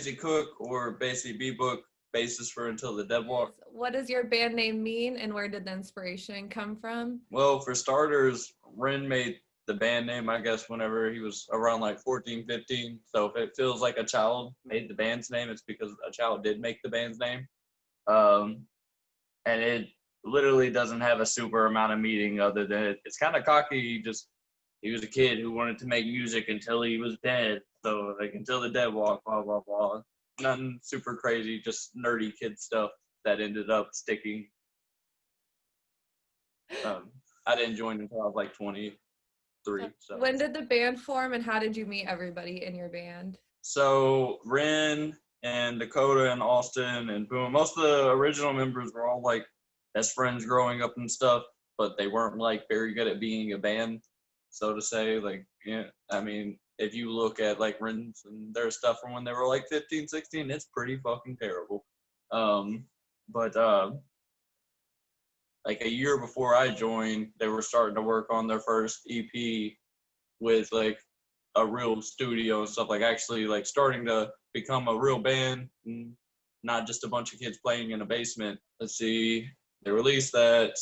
Tracy Cook, or basically B-Book, bassist for Until the Dead Walk. What does your band name mean, and where did the inspiration come from? Well, for starters, Ren made the band name, I guess, whenever he was around like 14, 15. So if it feels like a child made the band's name, it's because a child did make the band's name. And it literally doesn't have a super amount of meaning other than it's kind of cocky. He was a kid who wanted to make music until he was dead. So like Until the Dead Walk, blah, blah, blah. Nothing super crazy, just nerdy kid stuff that ended up sticking. I didn't join until I was like 23. So. When did the band form, and how did you meet everybody in your band? So Ren and Dakota and Austin and Boom, most of the original members were all like best friends growing up and stuff, but they weren't like very good at being a band, so to say. Like, yeah, I mean, if you look at like Ren's and their stuff from when they were like 15, 16, it's pretty fucking terrible. But like a year before I joined, they were starting to work on their first EP with like a real studio and stuff, like actually like starting to become a real band, and not just a bunch of kids playing in a basement. Let's see, they released that,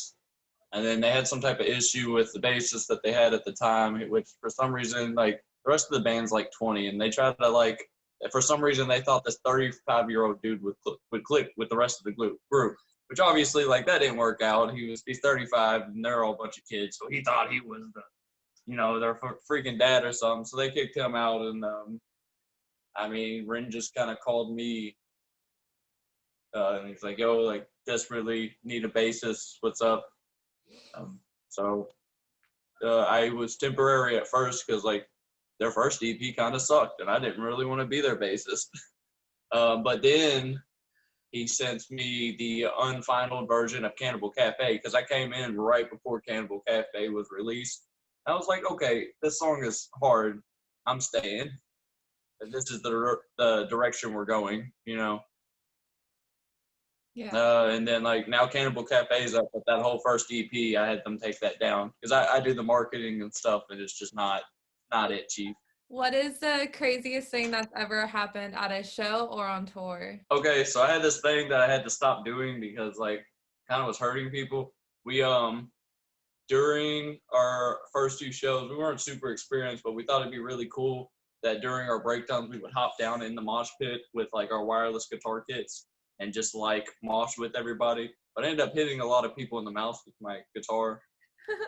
and then they had some type of issue with the bassist that they had at the time, which for some reason, like the rest of the band's like 20, and they tried to like, for some reason they thought this 35-year-old dude would click with the rest of the group, which obviously like that didn't work out. He's 35 and they're all a bunch of kids, so he thought he was their freaking dad or something. So they kicked him out, and I mean, Ren just kind of called me, and he's like, "Yo, like, desperately need a bassist. What's up?" So I was temporary at first because like their first EP kind of sucked, and I didn't really want to be their bassist. But then he sent me the unfinal version of Cannibal Cafe because I came in right before Cannibal Cafe was released. I was like, okay, this song is hard. I'm staying. This is the direction we're going, you know. Yeah. And then like now Cannibal Cafe is up, but that whole first EP, I had them take that down because I do the marketing and stuff, and it's just not it, Chief. What is the craziest thing that's ever happened at a show or on tour? Okay, so I had this thing that I had to stop doing because like kind of was hurting people. We during our first two shows, we weren't super experienced, but we thought it'd be really cool that during our breakdowns we would hop down in the mosh pit with like our wireless guitar kits and just like mosh with everybody. But I ended up hitting a lot of people in the mouth with my guitar.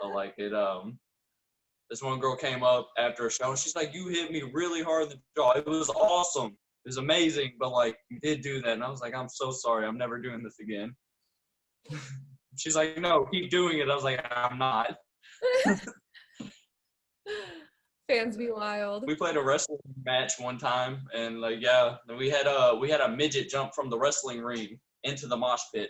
So like it this one girl came up after a show and she's like, "You hit me really hard in the jaw. It was awesome. It was amazing, but like you did do that." And I was like, "I'm so sorry. I'm never doing this again." She's like, "No, keep doing it." I was like, "I'm not." Fans be wild. We played a wrestling match one time, and like, yeah, we had a midget jump from the wrestling ring into the mosh pit.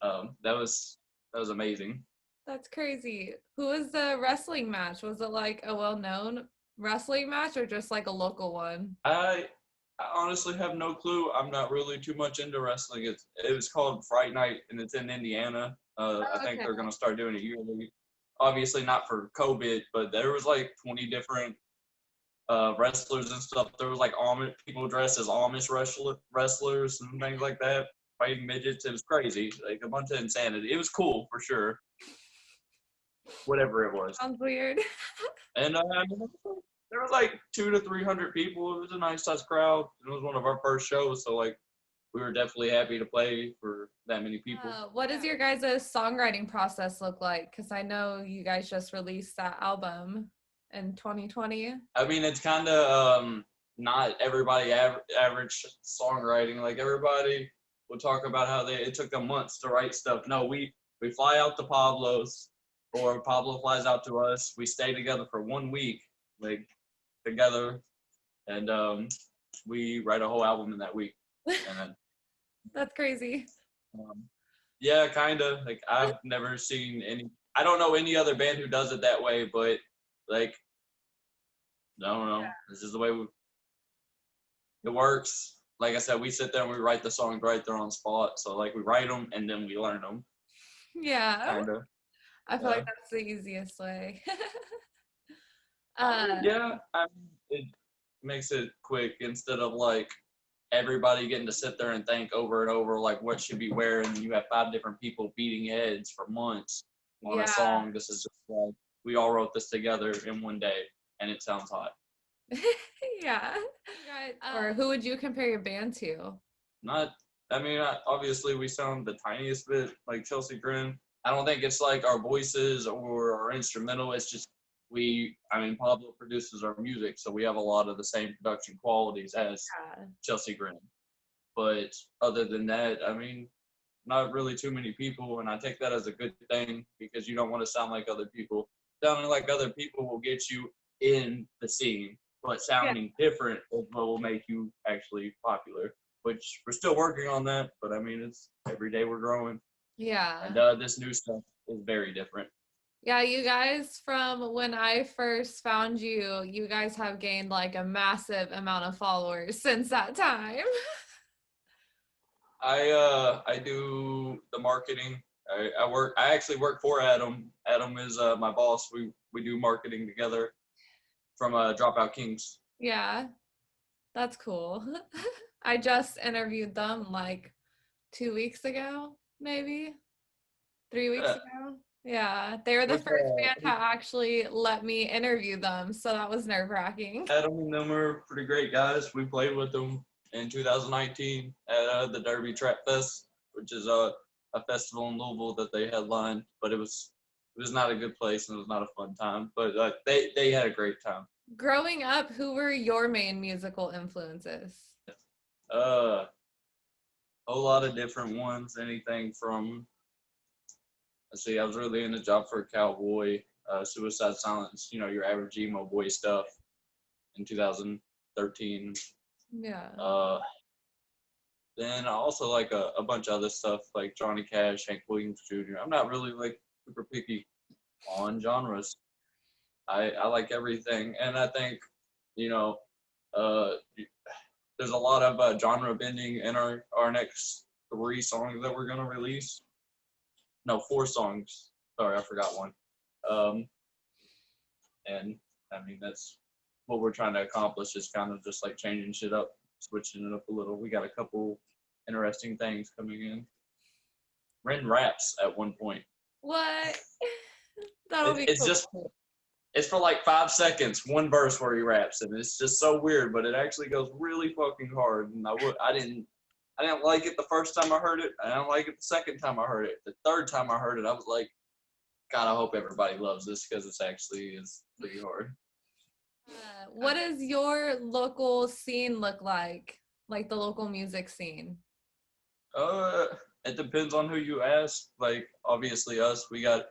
That was amazing. That's crazy. Who was the wrestling match? Was it like a well-known wrestling match or just like a local one? I honestly have no clue. I'm not really too much into wrestling. It was called Fright Night, and it's in Indiana. I think they're gonna start doing it yearly. Obviously not for COVID, but there was like 20 different wrestlers and stuff. There was like Amish people dressed as Amish wrestlers and things like that, fighting midgets. It was crazy, like a bunch of insanity. It was cool for sure. Whatever it was. Sounds weird. And there was like 200 to 300 people. It was a nice sized crowd. It was one of our first shows, so like we were definitely happy to play for that many people. What does your guys' songwriting process look like? Because I know you guys just released that album in 2020. I mean, it's kind of not everybody average songwriting. Like everybody will talk about how it took them months to write stuff. No, we fly out to Pablo's, or Pablo flies out to us. We stay together for 1 week, like together, and we write a whole album in that week. And then, that's crazy. Yeah, kind of. Like I've never seen any. I don't know any other band who does it that way, but like I don't know. Yeah. This is the way it works. Like I said, we sit there and we write the songs right there on the spot. So like we write them and then we learn them. Yeah. Kinda. I feel like that's the easiest way. Yeah, it makes it quick instead of like everybody getting to sit there and think over and over like what should be where, and you have 5 different people beating heads for months on a song. This is just like we all wrote this together in one day, and it sounds hot. Yeah. Or who would you compare your band to? Obviously we sound the tiniest bit like Chelsea Grin. I don't think it's like our voices or our instrumental. It's just Pablo produces our music, so we have a lot of the same production qualities as Chelsea Grin. But other than that, not really too many people, and I take that as a good thing because you don't want to sound like other people. Sounding like other people will get you in the scene, but sounding different is what will make you actually popular, which we're still working on that, but it's every day we're growing. Yeah. And this new stuff is very different. Yeah, you guys, from when I first found you, you guys have gained like a massive amount of followers since that time. I do the marketing. I actually work for Adam. Adam is my boss. We do marketing together from Dropout Kings. Yeah, that's cool. I just interviewed them like 2 weeks ago, maybe 3 weeks ago. Yeah, they were the first band to actually let me interview them, so that was nerve-wracking. Adam and them are pretty great guys. We played with them in 2019 at the Derby Trap Fest, which is a festival in Louisville that they headlined, but it was not a good place and it was not a fun time, but they had a great time. Growing up, who were your main musical influences? A whole lot of different ones, anything from I was really into Job for a Cowboy, Suicide Silence, your average emo boy stuff in 2013. Yeah. Then I also like a bunch of other stuff like Johnny Cash, Hank Williams Jr. I'm not really like super picky on genres. I like everything, and I think there's a lot of genre bending in our next 3 songs that we're gonna release. No, 4 songs. Sorry, I forgot one. And that's what we're trying to accomplish, is kind of just like changing shit up, switching it up a little. We got a couple interesting things coming in. Ren raps at one point. What? That'll be it's cool. It's for like 5 seconds, one verse where he raps, and it's just so weird, but it actually goes really fucking hard. And I didn't like it the first time I heard it. I didn't like it the second time I heard it. The third time I heard it, I was like, God, I hope everybody loves this because it's actually is pretty hard. What does your local scene look like the local music scene? It depends on who you ask. Like, obviously us, we got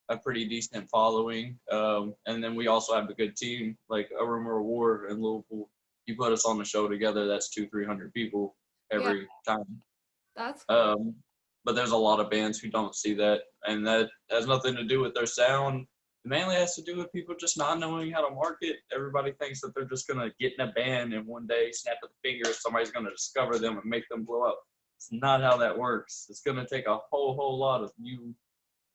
a pretty decent following. And then we also have a good team, like A Rumor of War in Louisville. You put us on the show together, that's 200-300 people every time. That's cool. But there's a lot of bands who don't see that, and that has nothing to do with their sound. It mainly has to do with people just not knowing how to market. Everybody thinks that they're just going to get in a band and one day, snap of the fingers, somebody's going to discover them and make them blow up. It's not how that works. It's going to take a whole lot of you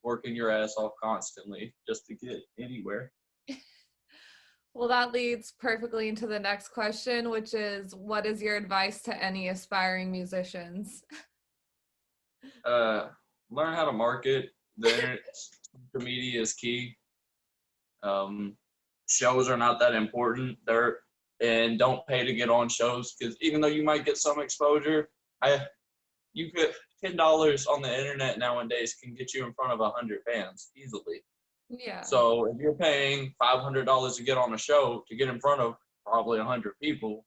working your ass off constantly just to get anywhere. Well, that leads perfectly into the next question, which is, what is your advice to any aspiring musicians? Learn how to market. The social media is key. Shows are not that important. And don't pay to get on shows, because even though you might get some exposure, you could $10 on the internet nowadays can get you in front of 100 fans easily. Yeah. So if you're paying $500 to get on a show to get in front of probably 100 people,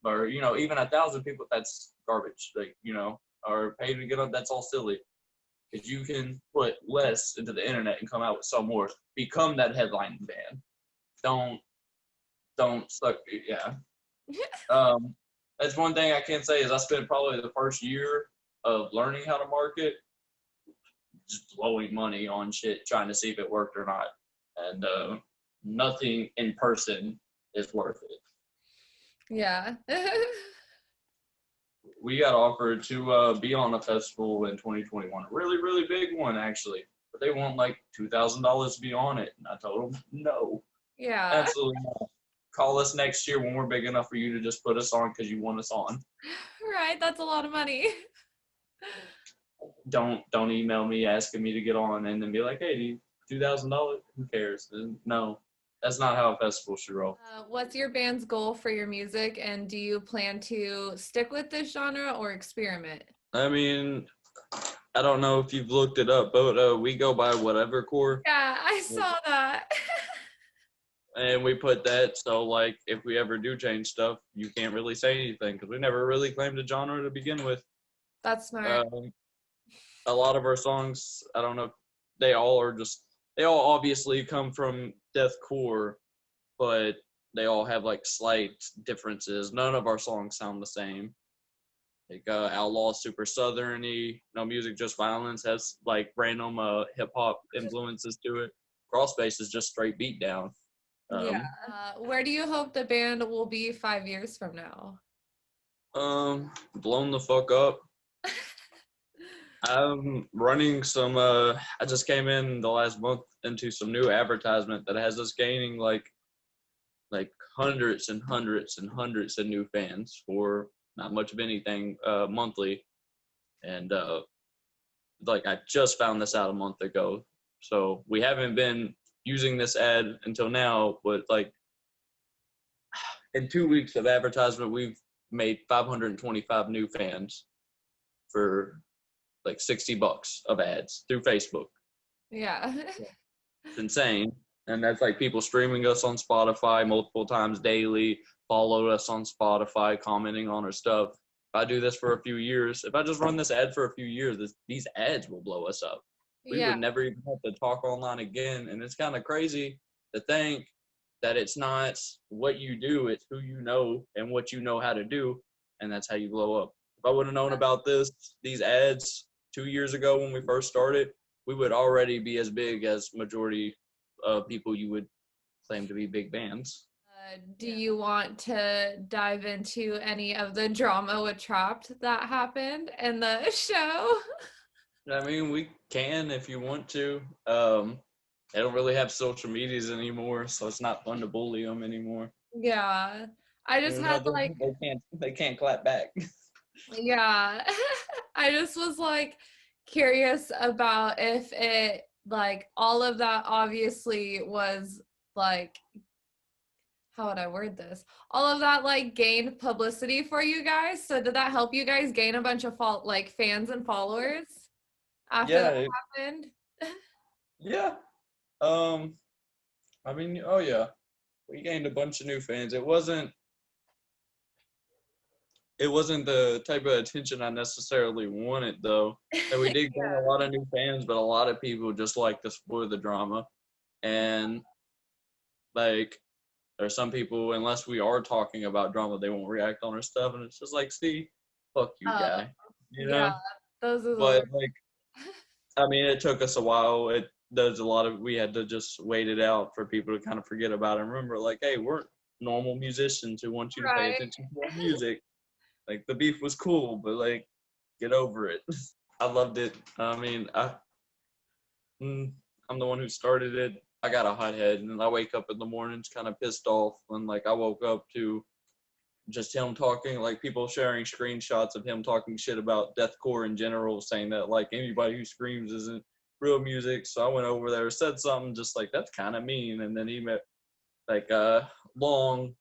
or even 1,000 people, that's garbage. Like or pay to get on, that's all silly. Because you can put less into the internet and come out with some more. Become that headlining band. Don't suck. Yeah. That's one thing I can say is I spent probably the first year of learning how to market just blowing money on shit, trying to see if it worked or not. And nothing in person is worth it. Yeah. We got offered to be on a festival in 2021, a really, really big one, actually. But they want like $2,000 to be on it. And I told them, no. Yeah. Absolutely not. call us next year when we're big enough for you to just put us on because you want us on. Right, that's a lot of money. Don't email me asking me to get on and then be like, hey, do you $2,000? Who cares? No, that's not how a festival should roll. What's your band's goal for your music, and do you plan to stick with this genre or experiment? I mean, I don't know if you've looked it up, but we go by whatever core. Yeah, I saw that. And we put that, so like if we ever do change stuff, you can't really say anything because we never really claimed a genre to begin with. That's smart. A lot of our songs, I don't know, they all obviously come from deathcore, but they all have like slight differences. None of our songs sound the same. Like Outlaw super southern-y, No Music Just Violence has like random hip hop influences to it. Crossface is just straight beat down. Yeah. Where do you hope the band will be 5 years from now? Blown the fuck up. I'm running some I just came in the last month into some new advertisement that has us gaining like hundreds and hundreds and hundreds of new fans for not much of anything monthly. And like I just found this out a month ago. So we haven't been using this ad until now, but like in 2 weeks of advertisement, we've made 525 new fans for like $60 of ads through Facebook. Yeah. It's insane. And that's like people streaming us on Spotify multiple times daily, followed us on Spotify, commenting on our stuff. If I do this for a few years, if I just run this ad for a few years, these ads will blow us up. We Yeah. would never even have to talk online again. And it's kind of crazy to think that it's not what you do, it's who you know and what you know how to do. And that's how you blow up. If I would have known about these ads 2 years ago when we first started, we would already be as big as majority of people you would claim to be big bands. Do you want to dive into any of the drama with Trapped that happened in the show? I mean, we can if you want to. They don't really have social medias anymore, so it's not fun to bully them anymore. Yeah. I just had like they can't clap back. yeah. I just was like curious about if it like all of that obviously was like how would I word this? All of that like gained publicity for you guys. So did that help you guys gain a bunch of like fans and followers after that happened? Yeah. I mean, oh yeah, we gained a bunch of new fans. It wasn't the type of attention I necessarily wanted, though. And we did gain a lot of new fans, but a lot of people just like to spoil the drama. And like, there's some people, unless we are talking about drama, they won't react on our stuff. And it's just like, see, fuck you, guy. You know? Yeah, those are But like, I mean, it took us a while. We had to just wait it out for people to kind of forget about it and remember, like, hey, we're normal musicians who want you to pay attention to our music. Like, the beef was cool, but like, get over it. I loved it. I mean, I'm the one who started it. I got a hot head, and I wake up in the mornings kind of pissed off. And like, I woke up to just him talking, like people sharing screenshots of him talking shit about deathcore in general, saying that like anybody who screams isn't real music. So I went over there, said something just like that's kind of mean, and then he met like a long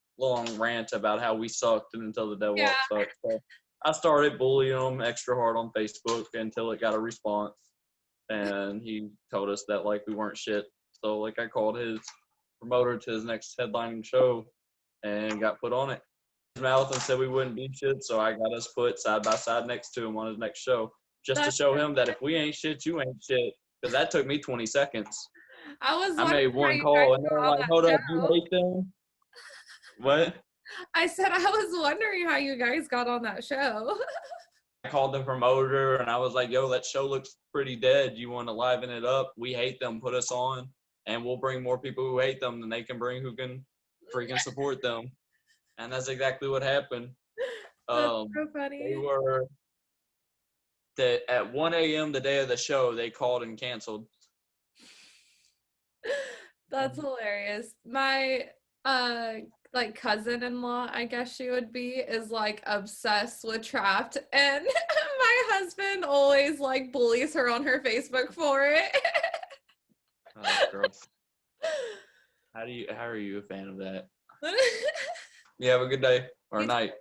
rant about how we sucked and until the devil sucked. So I started bullying him extra hard on Facebook until it got a response, and he told us that like we weren't shit. So like I called his promoter to his next headlining show and got put on it. Mouth and said we wouldn't be shit, so I got us put side by side next to him on his next show, just to show him that if we ain't shit, you ain't shit. Because that took me 20 seconds. I made one call and they're like, "Hold up, you hate them?" What? I said I was wondering how you guys got on that show. I called the promoter and I was like, "Yo, that show looks pretty dead. You want to liven it up? We hate them. Put us on, and we'll bring more people who hate them than they can bring who can freaking support them." And that's exactly what happened. That's so funny. They were at 1 a.m. the day of the show, they called and canceled. That's hilarious. My like cousin-in-law, I guess she would be, is like obsessed with Trapped, and my husband always like bullies her on her Facebook for it. Oh, that's gross. How are you a fan of that? You have a good day or You night.